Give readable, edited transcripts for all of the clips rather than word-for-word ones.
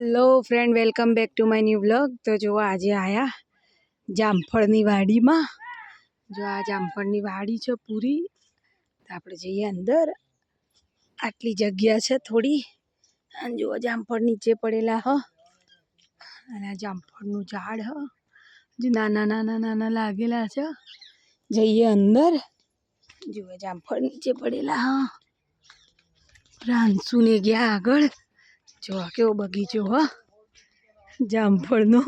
Hello friend, welcome back to my new blog. તો જો આજે આયા જામફળની વાડીમાં। જો આ જામફળની વાડી છે પૂરી। તો આપણે જઈએ અંદર। આટલી જગ્યા છે થોડી। અને જો જામફળ નીચે પડેલા હ અને આ જામફળનું ઝાડ હ જે નાના નાના નાના લાગેલા છે। જઈએ અંદર। જો જામફળ નીચે પડેલા હ। પ્રાંશુ ને ગયા આગળ। જો કેવો બગીચો હ જામફળનો।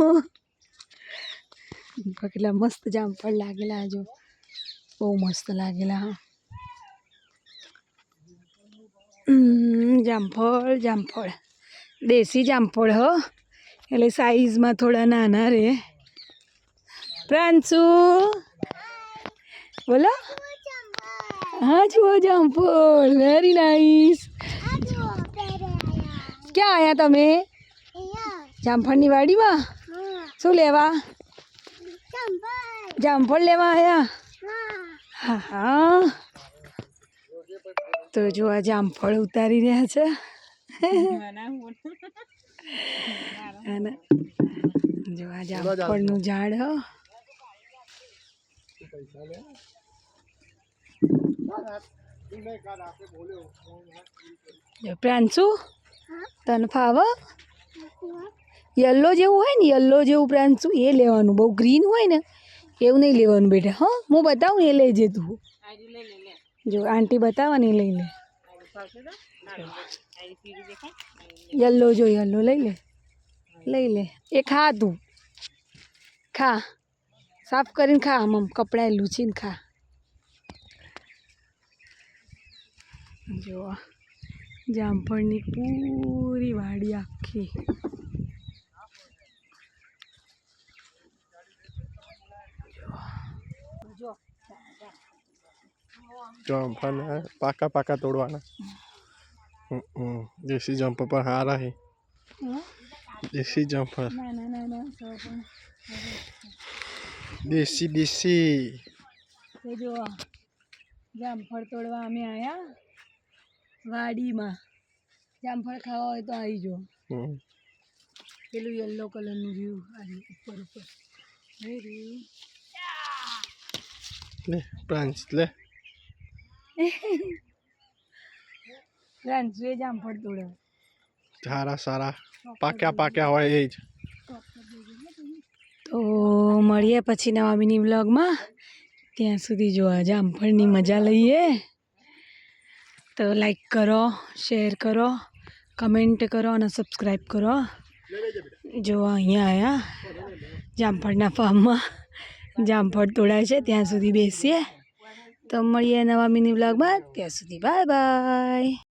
કેટલા મસ્ત જામફળ લાગેલા। જો બહુ મસ્ત લાગેલા હ। જામફળ જામફળ દેશી જામફળ હ, એટલે સાઈઝમાં થોડા નાના રે। પ્રાંશુ બોલો। હા જુઓ જામફળ, વેરી નાઇસ। ક્યાં આયા તમે? જામફળની વાડીમાં। શું લેવા? જામફળ લેવા આયા? હા હા। તો જો આ જામફળ ઉતારી રહ્યા છે। અને જો આ જામફળનું ઝાડ હ। પ્રાંશુ તને ફાવ? યલો જેવું હોય ને, યલો જેવું પ્રાંશુ એ લેવાનું। બહુ ગ્રીન હોય ને એવું નહીં લેવાનું બેટા। હા હું બતાવું ને એ લેજે તું। જો આંટી બતાવો ને એ લઈ લે। યલો જો યલો લઈ લે, લઈ લે। એ ખા તું, ખા, સાફ કરીને ખા। આમ કપડાં લૂછીને ખા। જો જામફળની પૂરી વાડી આખી। जामफल है, पाका पाका तोड़वाना। देसी जामफल पर हारा है। देसी जामफल, देसी देसी। जो जामफળ તોડવા અમે આયા વાડીમાં। જામફળ ખાવા હોય તો આવી જો। પેલું યલો કલરનું રહ્યું આ ઉપર ઉપર રહ્યું। ले प्रांश ले। પ્રાંશુ એ જામફળ તોડે। सारा सारा पाक्या पाक्या હોય એ જ। તો મળીએ પછી નવા મિની વ્લોગમાં। ત્યાં સુધી જો આ જામફળની મજા લઈએ। તો લાઈક કરો, શેર કરો, કમેન્ટ કરો અને સબસ્ક્રાઈબ કરો। જો અહીંયા આયા જામફળના ફાર્મમાં। જામફળ તોડાય છે, ત્યાં સુધી બેસીએ। તો મળીએ નવા મિની વ્લોગમાં। ત્યાં સુધી બાય બાય।